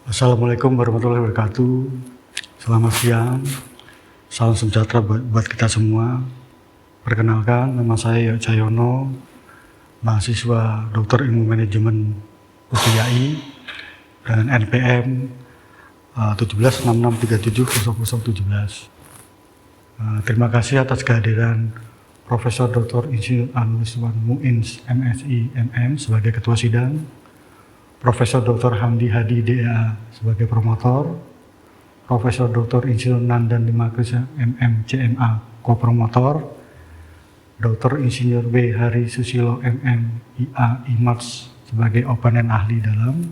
Assalamualaikum warahmatullahi wabarakatuh. Selamat siang, salam sejahtera buat kita semua. Perkenalkan, nama saya Yok Cahyono, mahasiswa Doktor Ilmu Manajemen UPI dengan NPM 1766370017. Terima kasih atas kehadiran Profesor Dr. Insinyur Anwiswan Muins, MSI, MM sebagai Ketua Sidang, Profesor Dr. Hamdi Hadi, DA sebagai promotor, Profesor Dr. Insinyur Nandan Limakrishna, MM, CMA, co-promotor, Dr. Insinyur W. Hari Susilo, MM, IA, IMATS sebagai oponen ahli dalam,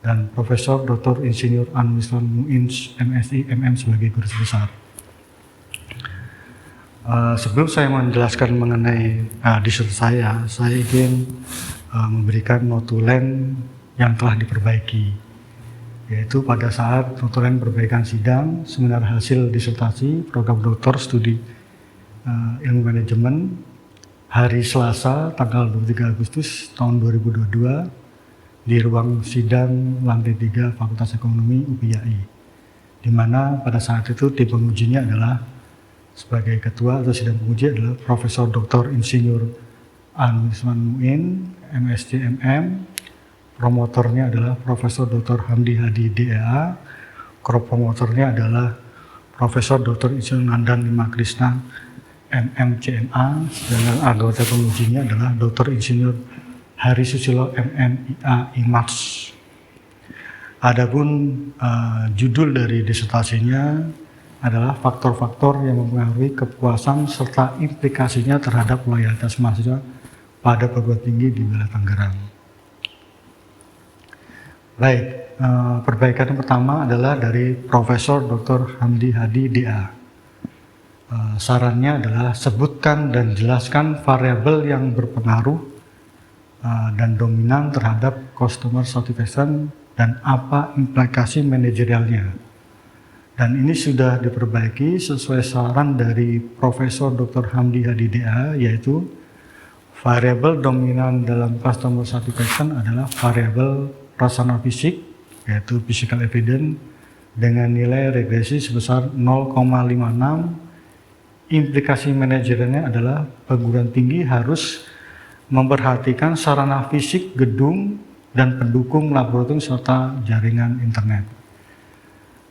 dan Profesor Dr. Insinyur Anwiswan Muins, MSI, MM sebagai guru besar. Sebelum saya menjelaskan mengenai disertasi saya ingin memberikan notulen yang telah diperbaiki, yaitu pada saat notulen perbaikan sidang seminar hasil disertasi program doktor studi ilmu manajemen hari Selasa tanggal 23 Agustus tahun 2022 di ruang sidang lantai 3 Fakultas Ekonomi UPI, di mana pada saat itu tim pengujinya adalah sebagai ketua atau sidang penguji adalah Profesor Dr. Insinyur Anwiswan Muin, MSc/MM, promotornya adalah Profesor Dr. Hamdi Hadi, DEA, promotornya adalah Profesor Dr. Insinyur Nandan Limakrishna, MM, CMA, dan anggota pengujinya adalah Dr. Insinyur Hari Susilo, MM, IA, IMATS. Adapun judul dari disertasinya adalah faktor-faktor yang mempengaruhi kepuasan serta implikasinya terhadap loyalitas mahasiswa pada perguruan tinggi di wilayah Tangerang. Baik, perbaikan yang pertama adalah dari Profesor Dr. Hamdi Hadi, DA. Sarannya adalah sebutkan dan jelaskan variabel yang berpengaruh dan dominan terhadap customer satisfaction dan apa implikasi manajerialnya. Dan ini sudah diperbaiki sesuai saran dari Profesor Dr. Hamdi Hadi, DA, yaitu variabel dominan dalam customer satisfaction adalah variabel prasarana fisik, yaitu physical evidence, dengan nilai regresi sebesar 0,56. Implikasi manajerialnya adalah perguruan tinggi harus memperhatikan sarana fisik gedung dan pendukung laboratorium serta jaringan internet.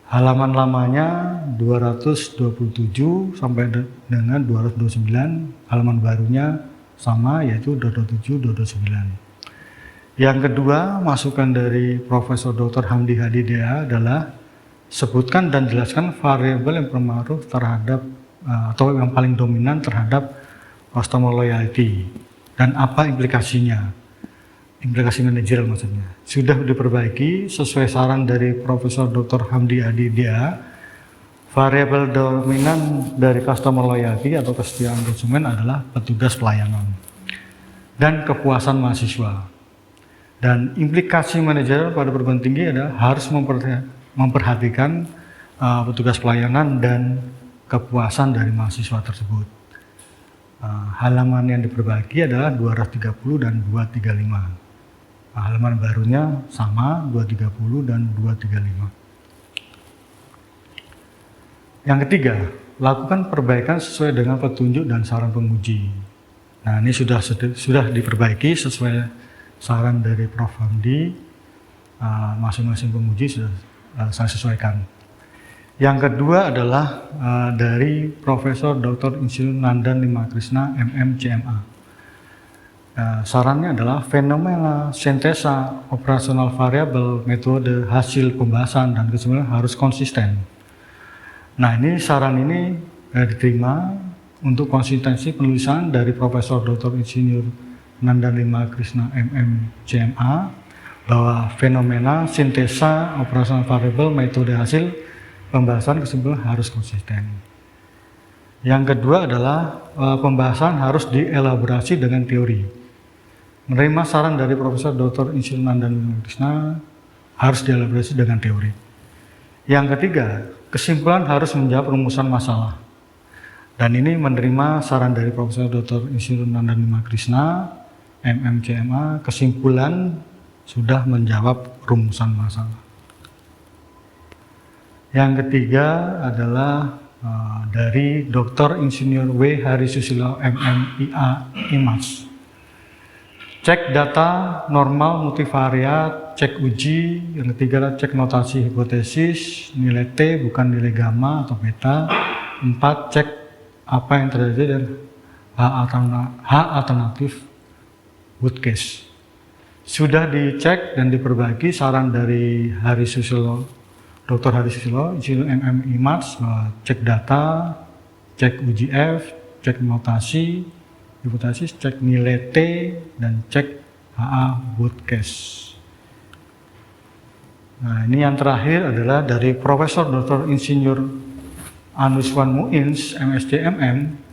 Halaman lamanya 227 sampai dengan 229, halaman barunya sama yaitu 227, 229. Yang kedua, masukan dari Profesor Dr. Hamdi Hadi, DA adalah sebutkan dan jelaskan variabel yang berpengaruh terhadap atau yang paling dominan terhadap customer loyalty dan apa implikasinya. Implikasi manajerial maksudnya sudah diperbaiki sesuai saran dari Profesor Dr. Hamdi Hadi, DA. Variabel dominan dari customer loyalty atau kesetiaan konsumen adalah petugas pelayanan dan kepuasan mahasiswa. Dan implikasi manajerial pada perguruan tinggi adalah harus memperhatikan petugas pelayanan dan kepuasan dari mahasiswa tersebut. Halaman yang diperbaiki adalah 230 dan 235. Halaman barunya sama 230 dan 235. Yang ketiga, lakukan perbaikan sesuai dengan petunjuk dan saran penguji. Nah, ini sudah diperbaiki sesuai saran dari Prof. Hamdi. Masing-masing penguji sudah saya sesuaikan. Yang kedua adalah dari Profesor Dr. Insinyur Nandan Limakrishna, MM, CMA. Sarannya adalah fenomena sintesa operasional variabel, metode, hasil pembahasan, dan kesimpulan harus konsisten. Nah, ini saran ini diterima untuk konsistensi penulisan dari Profesor Dr. Insinyur Nandan Limakrishna, MM, CMA, bahwa fenomena sintesa operasional variabel, metode, hasil pembahasan, kesimpulan harus konsisten. Yang kedua adalah pembahasan harus dielaborasi dengan teori. Menerima saran dari Profesor Dr. Insinyur Nandan Limakrishna harus dielaborasi dengan teori. Yang ketiga, kesimpulan harus menjawab rumusan masalah. Dan ini menerima saran dari Profesor Dr. Insinyur Nandan Limakrishna, MM, CMA, kesimpulan sudah menjawab rumusan masalah. Yang ketiga adalah dari Dr. Insinyur W. Hari Susilo MMIA IMAS. Cek data normal multivariat, cek uji. Yang ketiga adalah cek notasi hipotesis, nilai T bukan nilai gamma atau beta. 4. Cek apa yang terjadi dan H alternatif wood case. Sudah dicek dan diperbaiki saran dari Hari Susilo, Dr. Hari Susilo, Insinyur MM IMAS, cek data, cek uji F, cek notasi, hipotesis, cek nilai T, dan cek HA wood case. Nah, ini yang terakhir adalah dari Profesor Dr. Insinyur Anuswan Muins, MSc MM.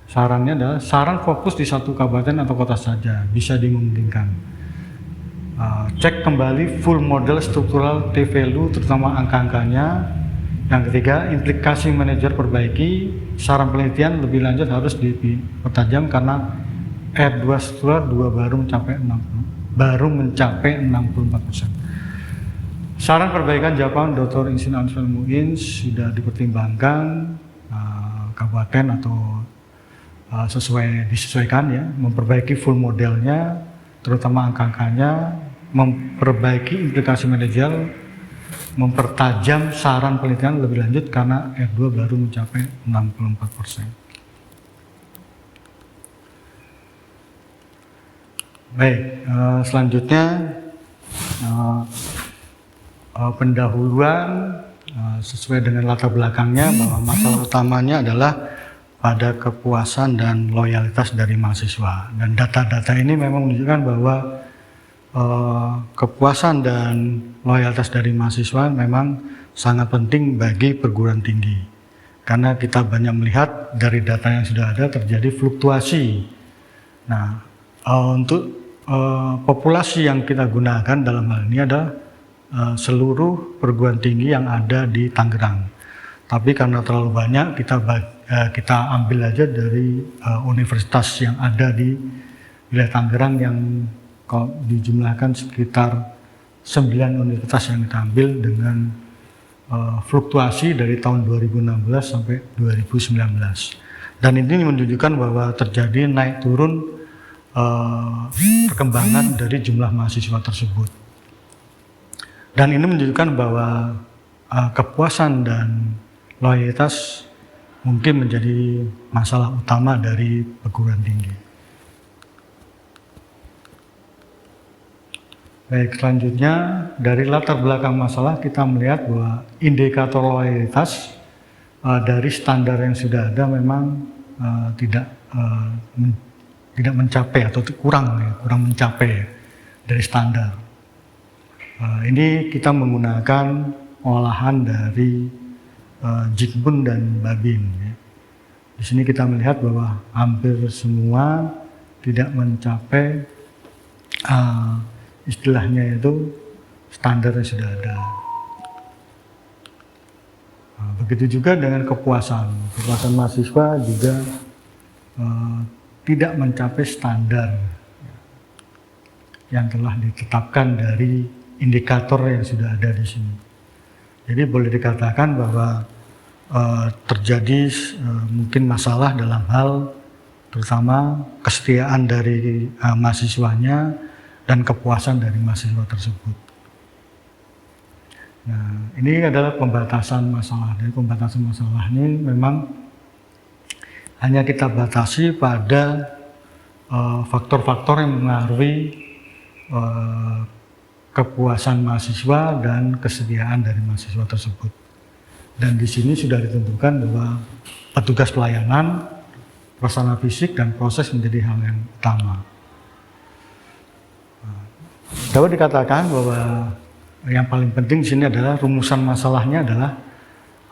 Sarannya adalah saran fokus di satu kabupaten atau kota saja, bisa dimungkinkan. Cek kembali full model struktural T-value, terutama angka-angkanya. Yang ketiga, implikasi manajer perbaiki. Saran penelitian lebih lanjut harus dipertajam karena R2 struktural 2 baru mencapai 64%. Saran perbaikan jawaban Dr. Insinyur Anuswan Muins sudah dipertimbangkan kabupaten atau disesuaikan ya, memperbaiki full modelnya, terutama angka-angkanya, memperbaiki implikasi manajer, mempertajam saran penelitian lebih lanjut karena R2 baru mencapai 64%. Baik, selanjutnya pendahuluan sesuai dengan latar belakangnya bahwa masalah utamanya adalah pada kepuasan dan loyalitas dari mahasiswa, dan data-data ini memang menunjukkan bahwa kepuasan dan loyalitas dari mahasiswa memang sangat penting bagi perguruan tinggi, karena kita banyak melihat dari data yang sudah ada terjadi fluktuasi. Nah, untuk populasi yang kita gunakan dalam hal ini adalah seluruh perguruan tinggi yang ada di Tangerang. Tapi karena terlalu banyak, kita ambil aja dari universitas yang ada di wilayah Tangerang yang kalau dijumlahkan sekitar 9 universitas yang kita ambil dengan fluktuasi dari tahun 2016 sampai 2019. Dan ini menunjukkan bahwa terjadi naik turun perkembangan dari jumlah mahasiswa tersebut. Dan ini menunjukkan bahwa kepuasan dan loyalitas mungkin menjadi masalah utama dari perguruan tinggi. Baik, selanjutnya dari latar belakang masalah kita melihat bahwa indikator loyalitas dari standar yang sudah ada memang tidak mencapai atau kurang mencapai dari standar. Ini kita menggunakan olahan dari Jikbun dan Babin. Di sini kita melihat bahwa hampir semua tidak mencapai istilahnya itu standar yang sudah ada. Begitu juga dengan kepuasan mahasiswa juga tidak mencapai standar yang telah ditetapkan dari indikator yang sudah ada di sini. Jadi boleh dikatakan bahwa terjadi mungkin masalah dalam hal terutama kesetiaan dari mahasiswanya dan kepuasan dari mahasiswa tersebut. Nah, ini adalah pembatasan masalah. Dari pembatasan masalah ini memang hanya kita batasi pada faktor-faktor yang mengaruhi kepuasan mahasiswa dan kesediaan dari mahasiswa tersebut. Dan di sini sudah ditentukan bahwa petugas pelayanan, prasarana fisik, dan proses menjadi hal yang utama. Dapat dikatakan bahwa yang paling penting di sini adalah rumusan masalahnya adalah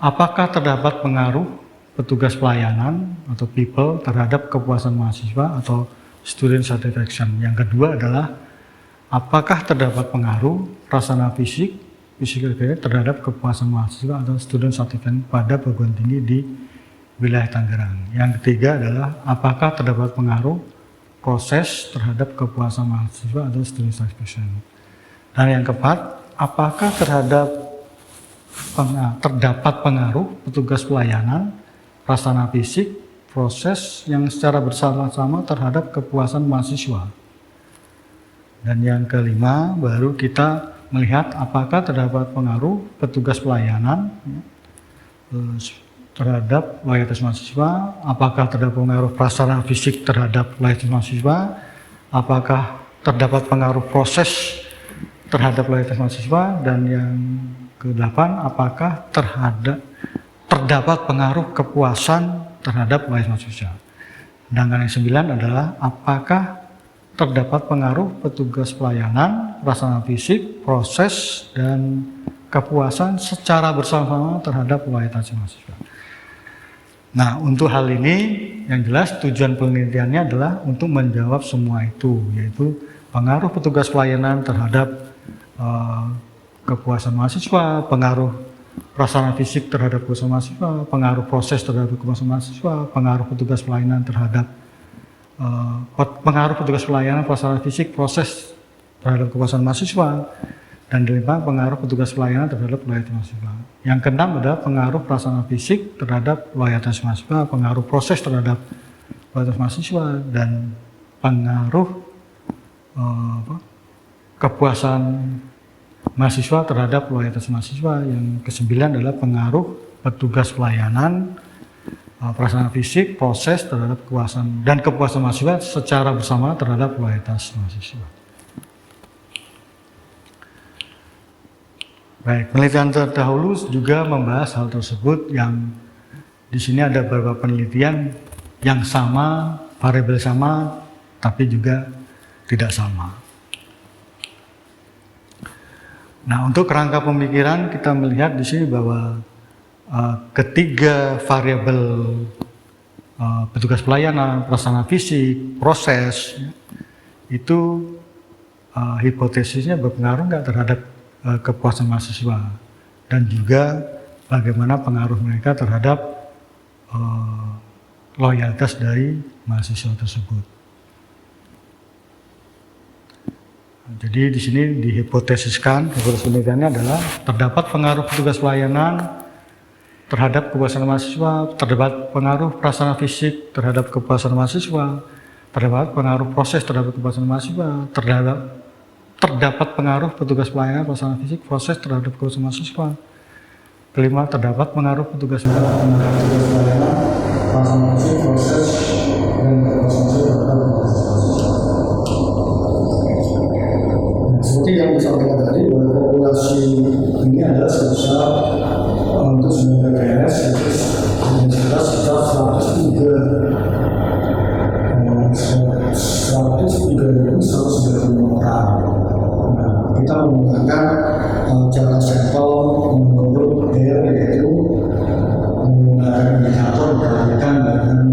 apakah terdapat pengaruh petugas pelayanan atau people terhadap kepuasan mahasiswa atau student satisfaction. Yang kedua adalah apakah terdapat pengaruh prasarana fisik terhadap kepuasan mahasiswa atau student satisfaction pada perguruan tinggi di wilayah Tangerang. Yang ketiga adalah apakah terdapat pengaruh proses terhadap kepuasan mahasiswa atau student satisfaction. Dan yang keempat, apakah terhadap terdapat pengaruh petugas pelayanan, prasarana fisik, proses yang secara bersama-sama terhadap kepuasan mahasiswa. Dan yang kelima, baru kita melihat apakah terdapat pengaruh petugas pelayanan terhadap loyalitas mahasiswa, apakah terdapat pengaruh prasarana fisik terhadap loyalitas mahasiswa, apakah terdapat pengaruh proses terhadap loyalitas mahasiswa, dan yang ke-8, apakah terdapat pengaruh kepuasan terhadap loyalitas mahasiswa. Sedangkan yang 9 adalah apakah terdapat pengaruh petugas pelayanan, prasarana fisik, proses, dan kepuasan secara bersama-sama terhadap loyalitas mahasiswa. Nah, untuk hal ini yang jelas tujuan penelitiannya adalah untuk menjawab semua itu, yaitu pengaruh petugas pelayanan terhadap kepuasan mahasiswa, pengaruh prasarana fisik terhadap kepuasan mahasiswa, pengaruh proses terhadap kepuasan mahasiswa, pengaruh petugas pelayanan terhadap pengaruh petugas pelayanan, prasarana fisik, proses terhadap kepuasan mahasiswa, dan kelima, pengaruh petugas pelayanan terhadap loyalitas mahasiswa. Yang keenam adalah pengaruh prasarana fisik terhadap loyalitas mahasiswa, pengaruh proses terhadap loyalitas mahasiswa, dan pengaruh kepuasan mahasiswa terhadap loyalitas mahasiswa. Yang kesembilan adalah pengaruh petugas pelayanan, prasarana fisik, proses terhadap kepuasan dan kepuasan mahasiswa secara bersama terhadap loyalitas mahasiswa. Baik, penelitian terdahulu juga membahas hal tersebut, yang di sini ada beberapa penelitian yang sama, variabel sama, tapi juga tidak sama. Nah, untuk kerangka pemikiran kita melihat di sini bahwa ketiga variabel petugas pelayanan, prasarana fisik, proses, itu hipotesisnya berpengaruh nggak terhadap kepuasan mahasiswa, dan juga bagaimana pengaruh mereka terhadap loyalitas dari mahasiswa tersebut. Jadi di sini dihipotesiskan, hipotesis penelitiannya adalah terdapat pengaruh petugas pelayanan terhadap kepuasan mahasiswa, terdapat pengaruh prasarana fisik terhadap kepuasan mahasiswa, terdapat pengaruh proses terhadap kepuasan mahasiswa, terdapat pengaruh petugas pelayanan, prasarana fisik, proses terhadap kepuasan mahasiswa. Kelima, terdapat pengaruh petugas pelayanan, prasarana fisik, proses, dan kepuasan mahasiswa terhadap mahasiswa. Seperti yang disampaikan tadi, bahwa populasi ini adalah sebesar untuk 9 PPNS, yaitu sekitar 103.195 orang. Nah, kita menggunakan cara sampel menurut R, yaitu menggunakan indikator dikalikan dengan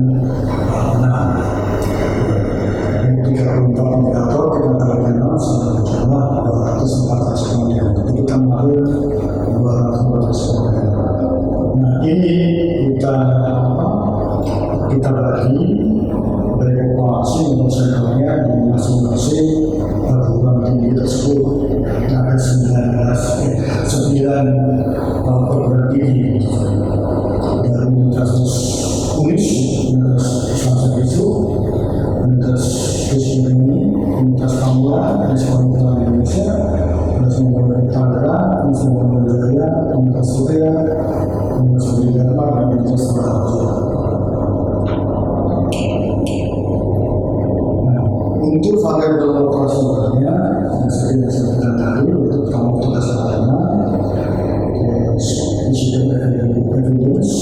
6. 34 indikator kita kalikan 6 sama berjumlah 204 responden. Jadi kita mengambil 200 responden. Nah, ini kita bagi dari populasi menurut sampelnya di masing-masing perguruan tinggi tersebut. Ada 9 perguruan tinggi dari Universitas Unis, Universitas Islam Sabisu, Universitas Krishna, Universitas Pamulang, Universitas Indonesia, Universitas Tangerang, Universitas Jaya, Universitas Surya, Universitas Jakarta, dan Universitas Surakarta. Untuk variabel operasionalnya, yang saya sebutkan tadi, yaitu pertama petugas pelayanan, evidence,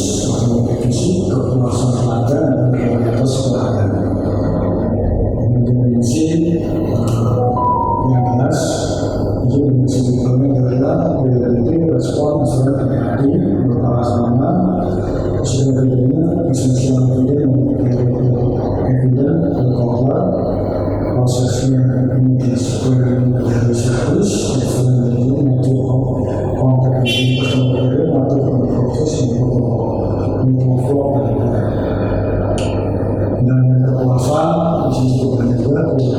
fisik, kepuasan tenaga, dan loyalitas pelayanan. Dimensi yang jelas, itu dimensi berikutnya adalah reliability, respon, asuran, PPAD, berpengalaman, sebenarnya esensial evidence, berkompar, prosesnya ini disebut dari service, sebenarnya nanti kontak ini personal atau proses untuk flow dan kepuasan di sini juga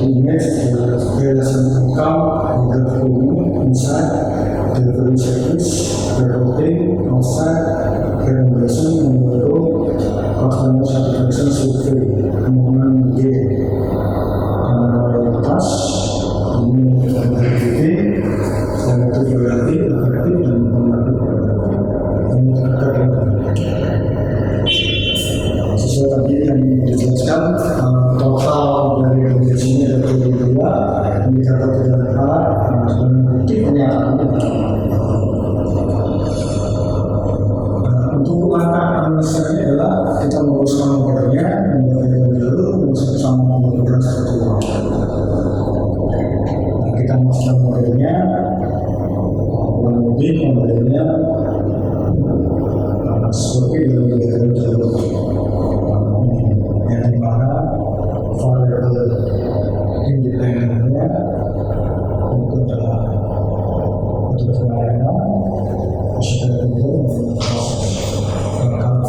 image relation income, delivery insight, delivery service, delivery efektif dan sesuai tadi yang dijelaskan, total dari sini ada 22 indikator tidak tepat dan bukti pernyataannya. Untuk langkah administrasinya adalah kita menguruskan modelnya, dulu menguruskan sama modelnya satu uang. Kita masukkan modelnya, kurang lebih modelnya seperti dalam jalur yang dimana variabel independennya untuk pelayanan sudah itu kalau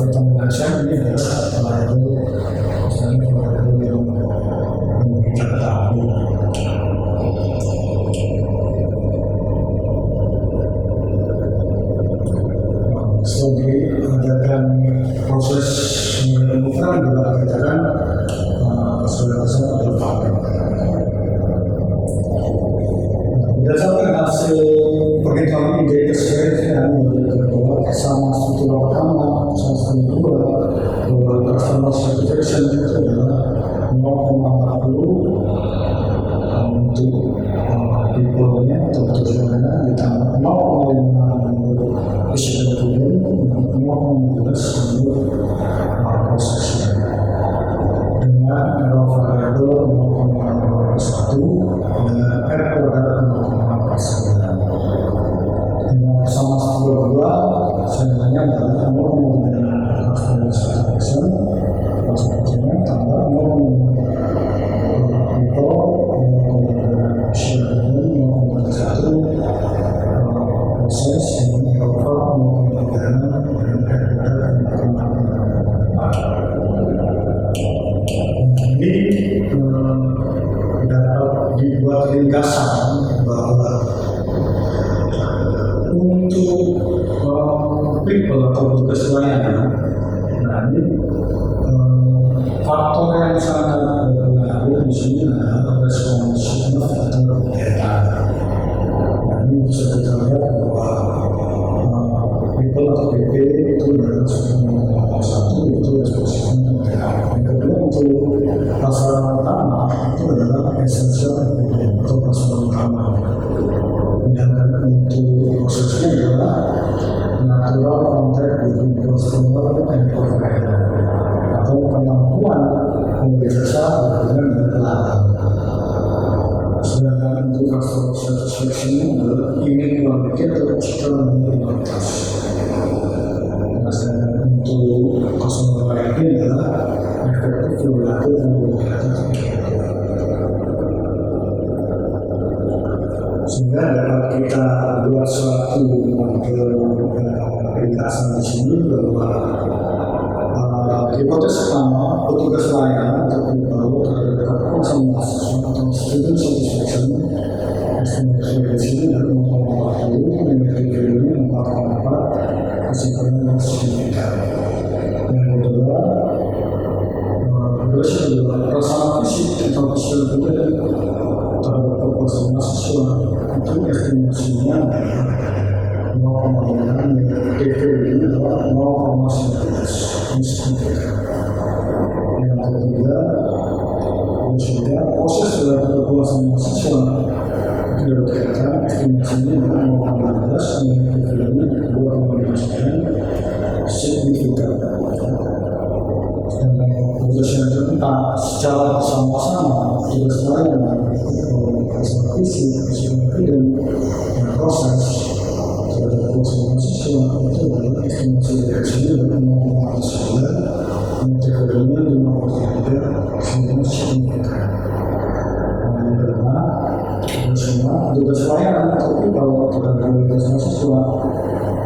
kita menjelaskan ini adalah variabel misalnya variabel yang kita tahu. Sebagai mengadakan proses menemukan juga mengadakan saudara-saudara berpapar. Berdasarkan hasil perhitungan indeks yang bahwa sama struktur utama, sama kedua, bahwa customer satisfaction itu adalah 0,40 untuk people-nya atau tujuannya ditambah 0,5 isi kemudian 0,15 untuk prosesnya dengan error variabel 0,01 dengan R kuadrat 0,49 dengan sama 12 sebenarnya adalah 0,1% prosesnya tambah 0,1 proses yang dilakukan pembangunan ini dapat dibuat ringkasan bahwa untuk people atau tugas pelayanan, nah ini faktor yang sangat berpengaruh di sini adalah responsif atau data. Ini bisa kita lihat bahwa people atau PP itu adalah satu itu responsifnya data. Yang kedua untuk pasar utama itu adalah essential atau pasar utama. Dan untuk prosesnya adalah natural contact between customer and provider atau kemampuan pembeda dengan pelanggan. Sedangkan untuk customer satisfaction adalah ingin quality atau digital kualitas. Nah, sedangkan untuk customer loyalty adalah efektif perilaku dan kualitas. Sehingga dapat kita buat suatu model ringkasan di sini bahwa hipotesis pertama petugas layanan atau people terhadap kepuasan mahasiswa atau student satisfaction estimasi di sini dari 0,40 negatif value 4,4 kesimpulan yang signifikan. Yang kedua perasaan fisik atau visual juga terhadap kepuasan mahasiswa itu estimasinya adalah 0,5 negatif value adalah 0,19 signifikan. Yang ketiga, proses dalam kepuasan mahasiswa itu dapat dikatakan estimasinya adalah 0,16 negatif value 2,59 signifikan. Dan proses yang keempat, secara bersama-sama tugas pelayanan perasaan fisik, psikologi dan proses terhadap kepuasan mahasiswa itu adalah estimasi dari sini adalah 0,9 metodologinya 53 semua signifikan. Yang kedua, semua tugas pelayanan tapi kalau terhadap kualitas mahasiswa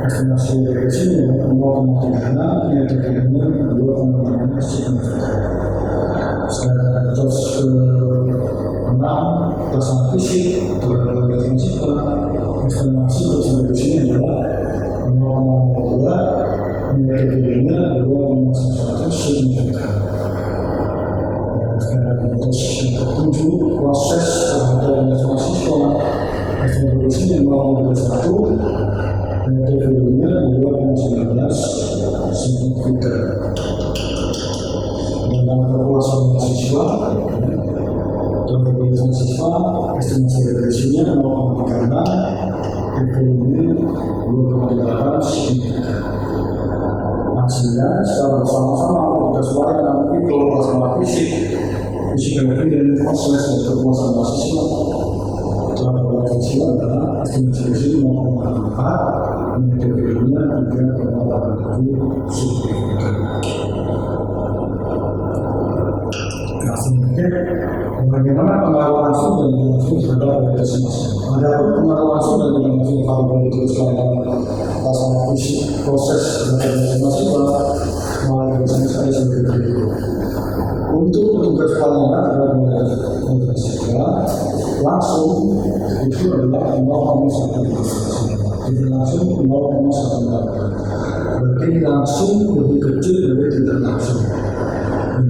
estimasi dari sini adalah 0,36 metodologinya 2,5 signifikan. Sekarang terus ke-6 perasaan fisik terhadap kualitas mahasiswa estimasi dari sini adalah 0,2 metodologinya 2,1 signifikan. Dan terus yang ke-7 proses terhadap mahasiswa estimasi 0,21 2,8 signifikan. Hasilnya secara bersama-sama tugas lain nanti masalah fisik dan proses dan kepuasan mahasiswa telah berhasil adalah estimasi 0,4 metodenya 3,87 signifikan. Nah, sebenarnya bagaimana pengaruh langsung dan langsung terhadap kualitas mahasiswa? Ada pengaruh langsung dan langsung variabel itu selama masalah fisik proses terhadap mahasiswa melalui saya sebagai berikut. Untuk petugas pelayanan terhadap mahasiswa langsung itu adalah 0,1, tidak langsung 0,1. Berarti langsung lebih kecil dari tidak langsung.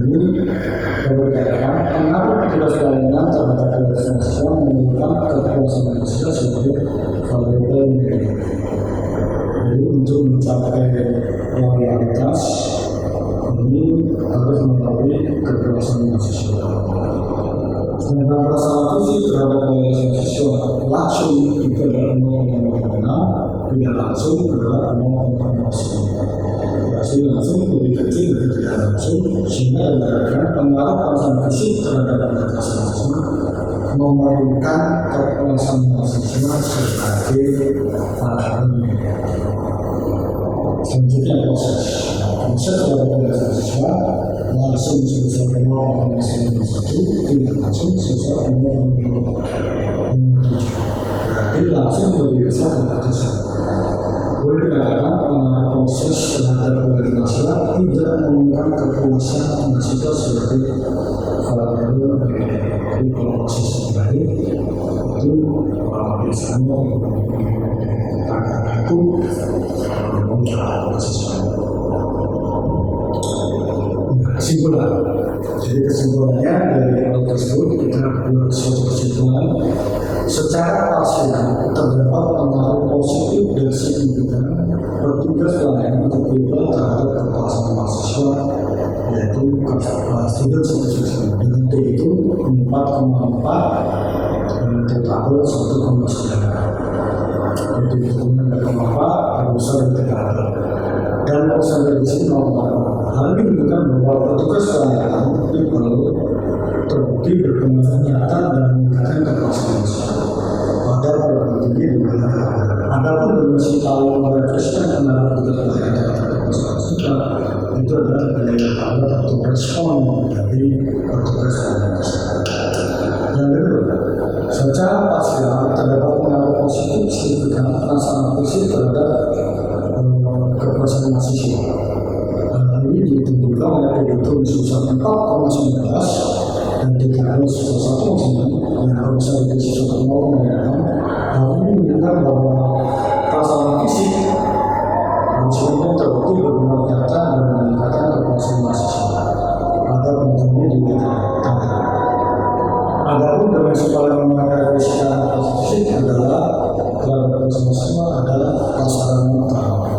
Ini berbedaan pengaruh petugas pelayanan terhadap kualitas mahasiswa menunjukkan kepuasan mahasiswa sebagai variabel nilai. Jadi untuk mencapai loyalitas ini harus melalui kepuasan mahasiswa. Sedangkan masalah fisik terhadap kualitas mahasiswa langsung itu adalah 0,6, tidak langsung adalah 0,9. Hasil langsung lebih kecil dari tidak langsung, sehingga dikatakan pengaruh perasaan fisik terhadap kualitas mahasiswa memerlukan kepuasan mahasiswa sebagai variabel. Selanjutnya proses terhadap kualitas mahasiswa langsung sebesar 0,91, tidak langsung sebesar 0,07. Berarti langsung lebih besar dari 1. Boleh dikatakan pengaruh proses terhadap kualitas mahasiswa tidak menemukan kepuasan mahasiswa sebagai variabel. Jadi kalau proses terbaik itu biasanya itu mencapai mahasiswa. Kesimpulan. Jadi kesimpulannya dari hal tersebut kita buat suatu kesimpulan. Secara parsial terdapat pengaruh positif dan signifikan petugas pelayanan terlibat terhadap kepuasan mahasiswa, yaitu student satisfaction dengan T itu 4,4 dan tabel 1,9. Yaitu hitungan 4,4 besar dari tabel. Dan observasi 0,4. Hal ini menunjukkan bahwa petugas pelayanan perlu terbukti berkembang nyata dan meningkatkan kepuasan mahasiswa. Pada perguruan tinggi juga ada pun bermisi kalau merefleksikan pendapat petugas pelayanan terhadap kepuasan mahasiswa itu adalah daya tarik atau respon dari petugas pelayanan. Yang kedua, secara parsial terdapat pengaruh positif signifikan perasaan fisik terhadap kepuasan mahasiswa. Ini ditentukan oleh perhitungan susah 4,19 dan dikali susah 1,9 yang harus ada susah 0,6. Hal ini menunjukkan bahwa perasaan fisik mahasiswa terbukti berguna nyata dan meningkatkan kepuasan mahasiswa. Ada bentuknya di tanda. Adapun dimensi paling merefleksikan fisik adalah terhadap kepuasan mahasiswa adalah pasaran mental.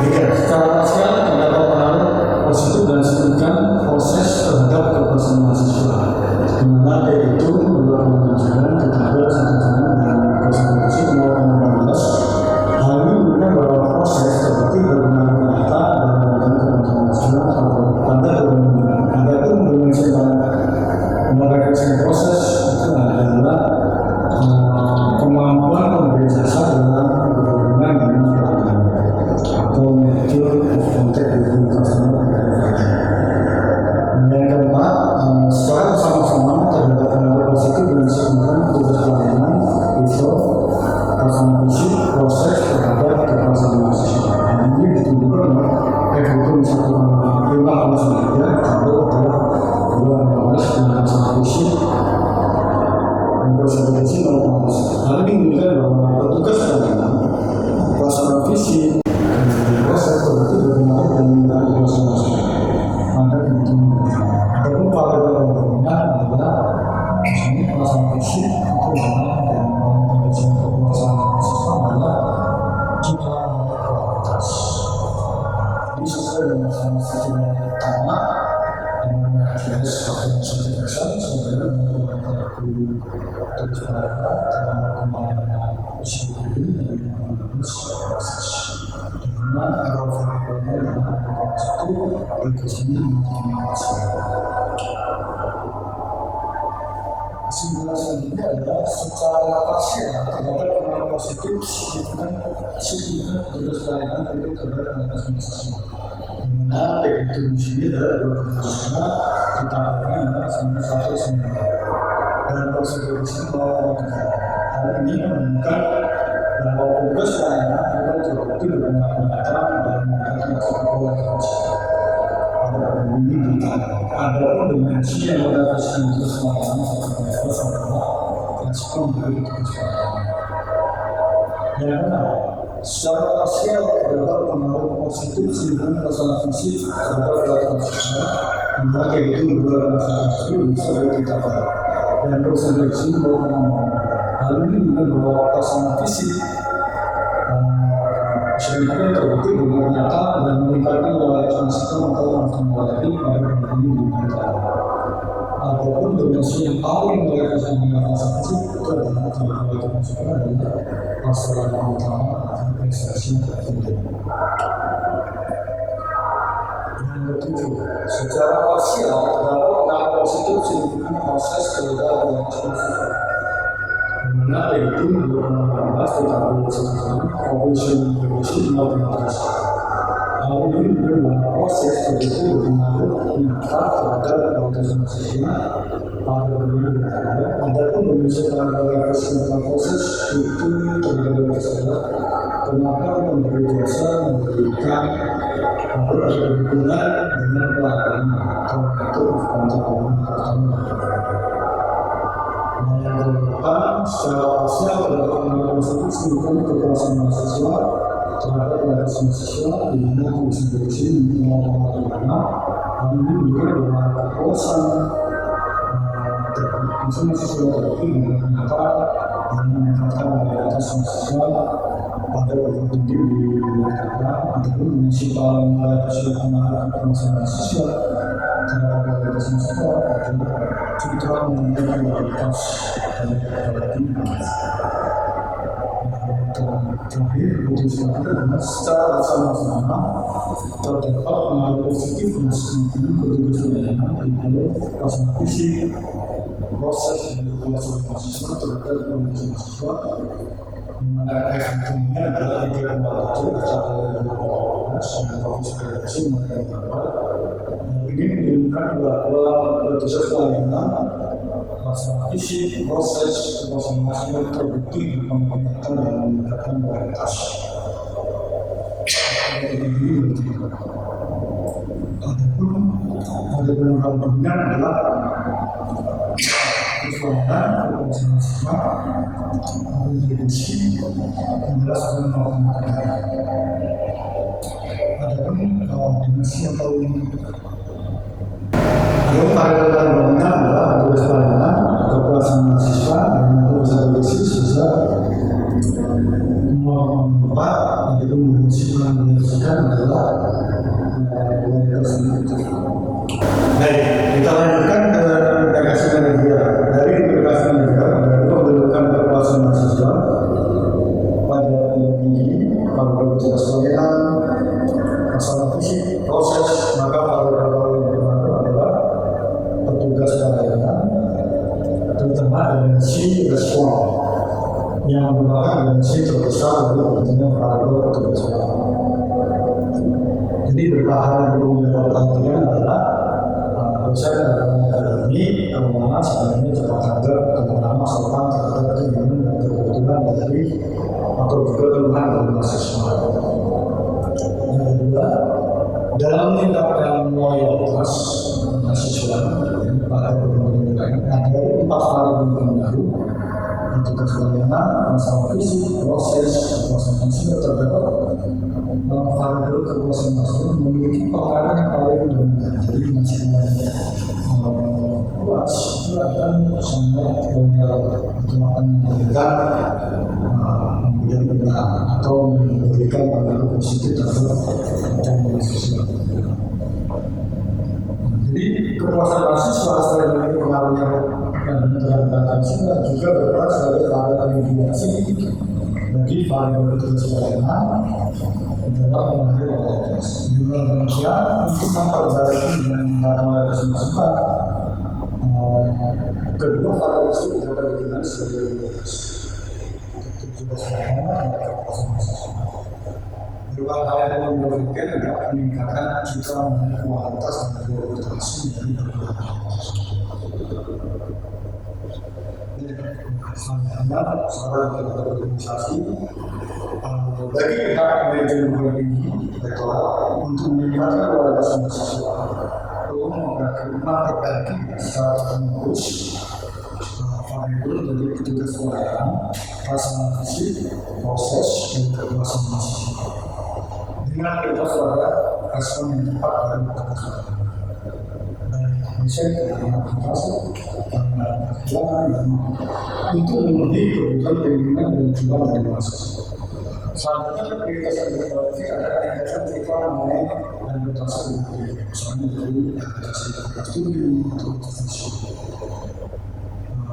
Secara parsial terdapat pengaruh positif dan signifikan proses terhadap kepuasan mahasiswa, di mana yaitu 2,9 ditambah 1,9 dan kepuasan fisik 0,15. Hal ini menunjukkan bahwa proses terbukti berpengaruh nyata dan memberikan kepuasan mahasiswa pada perbandingan. Adapun dimensi merefleksikan proses itu adalah kemampuan pemberi jasa dalam berhubungan dengan pelanggan atau nature of contact with customer. Yang keempat, secara bersama-sama terdapat pengaruh positif dan signifikan petugas pelayanan itu perasaan fisik proses terhadap kepuasan mahasiswa. Ini ditunjukkan oleh perhitungan 1,5,9 kalau adalah 2,15 dan perasaan fisik dan perasaan fisik 0,1. Hal ini menunjukkan bahwa petugas pelayanan perasaan fisik proses terbukti berpengaruh dan menggunakan kepuasan mahasiswa. Maka adapun variabel yang berminat adalah misalnya perasaan fisik itu adalah yang mendeteksi kepuasan mahasiswa adalah jumlah kualitas. Jadi sesuai dengan kriteria pertama dengan jenis faktor satisfaction sebenarnya menggunakan terus dalam perkembangan usia ini dari proses dengan error variabelnya dalam proses itu berikutnya mengoptimalasi. Kesimpulan selanjutnya adalah secara parsial terdapat pengaruh positif signifikan petugas pelayanan untuk terhadap organisasi. Dimana PIT sendiri adalah dua profesional ditambahkan dengan satu senior. Dan prosedur ini hal ini menunjukkan bahwa petugas pelayanan memang terbukti berpengalaman dan meningkatkan kualitas. Adapun dimensi yang berdasarkan itu semacam adalah respon dari tugas pelayanan. Yang kedua, secara parsial terdapat pengaruh positif sehingga masalah fisik terhadap pelatihan sosial, maka yaitu beberapa masalah itu bisa ditambah dan proseleksi bahwa hal ini membawa pasangan fisik sebenarnya terbukti dengan nyata dan meningkatkan kualitas sistem atau mengalami pada pembangunan di negara. Apapun dimensi yang paling kualitas fisik itu adalah kualitas masyarakat adalah masalah yang utama atau prestasi tertentu. Yang ketujuh, secara parsial terdapat pengaruh positif signifikan proses kerja kualitas masyarakat. Dimana itu 2018 ditambah sekarang Provision Indonesia implementasi. Hal ini membuat proses begitu berpengaruh nyata terhadap kualitas masyarakat pada pemilu. Adapun menyelesaikan proses itu terjadi masalah kenapa memberi jasa memberikan atau berhubungan dengan pelanggan atau itu kontak pertama. Yang keempat, secara parsial terdapat pengaruh positif signifikan kekuasaan mahasiswa terhadap kualitas mahasiswa di mana konsentrasi menggunakan mana hal ini menunjukkan bahwa kekuasaan mahasiswa terbukti dengan nyata dan meningkatkan kualitas mahasiswa pada perguruan tinggi di negara ataupun dimensi paling kesulitan kekuasaan mahasiswa terhadap kualitas mahasiswa adalah citra mengenai kualitas terakhir putuskan adalah secara bersama-sama terdapat pengaruh positif dan signifikan petugas pelayanan di pasangan fisik proses kualitas mahasiswa terhadap kualitas mahasiswa dimana efektifnya adalah 3,7 secara 2018 dan profesi ini menunjukkan bahwa petugas pelayanan masalah isi proses kekuasaan terbukti meningkatkan dan meningkatkan kualitas. Adapun ada beberapa dominan adalah kekuasaan mahasiswa menjadi menjelaskan mengenai. Adapun dimensi yang paling variabel dominan adalah tugas pelayanan, kekuasaan mahasiswa, dan urusan bisnis bisa membuat itu menunjukkan menunjukkan adalah kualitas itu. Baik, kita lanjutkan ke integrasi manajer. Dari integrasi manajer, pembentukan kekuasaan mahasiswa pada tinggi, pada tugas pelayanan, masalah fisik, proses, maka variabel petugas pelayanan terutama dimensi respon yang merupakan dimensi terbesar dari kepentingan variabel petugas pelayanan. Jadi berbahan belum diperhatikan adalah dosen dalam negara ini terutama sebenarnya cepat tanggap terutama serta terhadap keinginan dan kebutuhan dari atau juga keluhan dari mahasiswa. Yang kedua, dalam meningkatkan loyalitas mahasiswa pada perguruan tinggi ada 4 variabel baru petugas pelayanan, masalah fisik, proses, kekuasaan mahasiswa terdapat variabel kekuasaan mahasiswa memiliki peranan yang paling dominan. Jadi masalah luas itu akan sangat banyak akan memberikan atau memberikan pengaruh positif terhadap mahasiswa. Jadi kekuasaan mahasiswa selain memiliki pengaruh yang implementasi dan juga berperan sebagai variabel indikasi bagi variabel kesesuaian dalam mengakhiri kualitas. Juga demikian untuk memperbaiki dan mengatasi masukan kedua variabel itu dapat digunakan sebagai kualitas. Dua hal yang memperlukan adalah peningkatan citra mengenai kualitas dan kualitas dari berbagai selanjutnya, saran kepada organisasi bagi pihak manajemen ini untuk meningkatkan kualitas mahasiswa perlu memperbaiki secara terus variabel dari petugas pelayanan, pelaksanaan fisik, proses, dan kepuasan mahasiswa dengan bebas pada respon yang tepat dari petugas pelayanan. Konsep yang masuk dan untuk memenuhi kebutuhan pimpinan dan juga dari mahasiswa. Selanjutnya prioritas yang berkualitas adalah peningkatan citra mengenai dan bertransfer dengan misalnya dari aplikasi studi atau profesi.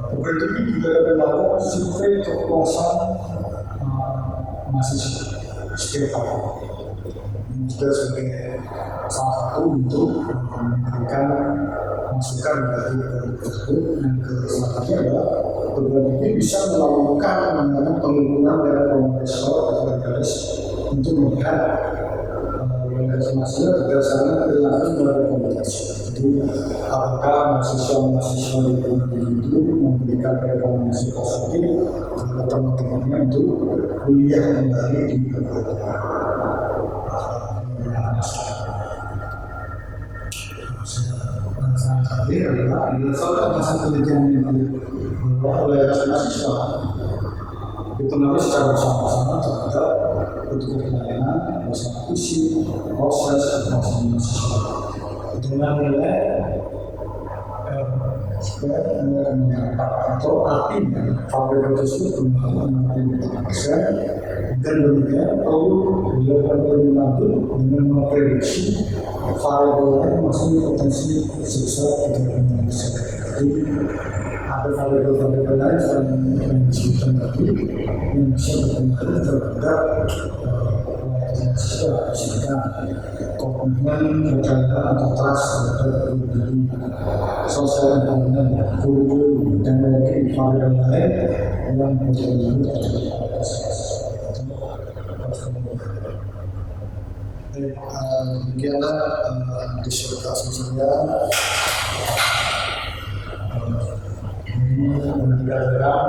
Program ini juga dapat melakukan survei kepuasan mahasiswa setiap tahun. Ini juga sebagai salah satu untuk memberikan masukan dari program tersebut. Yang selanjutnya adalah program ini bisa melakukan pengukuran dari kompetensi atau garis untuk melihat kualitas mahasiswa berdasarkan perilaku dari kompetensi. Jadi apakah mahasiswa di program itu memberikan rekomendasi positif kepada teman-temannya untuk kuliah kembali di program. Terakhir adalah berdasarkan hasil penelitian yang dilakukan oleh mahasiswa dipengaruhi secara bersama-sama terhadap petugas pelayanan, bersama visi, proses, dan mahasiswa dengan nilai atau artinya variabel tersebut bermakna 65%. Dan demikian perlu dilakukan lebih lanjut dengan memprediksi variabel lain masih potensi sebesar 35%. Jadi ada variabel lain yang disebutkan tadi yang bisa berpengaruh terhadap mahasiswa, misalkan komitmen, kepercayaan atau trust terhadap diri, sosial ekonomi, kurikulum, dan mungkin variabel lain yang berpengaruh terhadap demikianlah disertasi saya ini menegakkan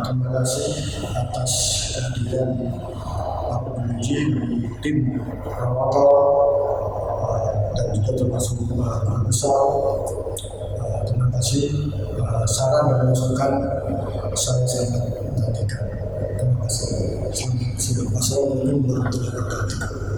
terima kasih atas kehadiran Pak Penguji di tim Rawatal dan juga termasuk Pak Besar. Terima kasih saran dan masukan saya sangat menantikan. Terima kasih. Assalamualaikum warahmatullahi wabarakatuh.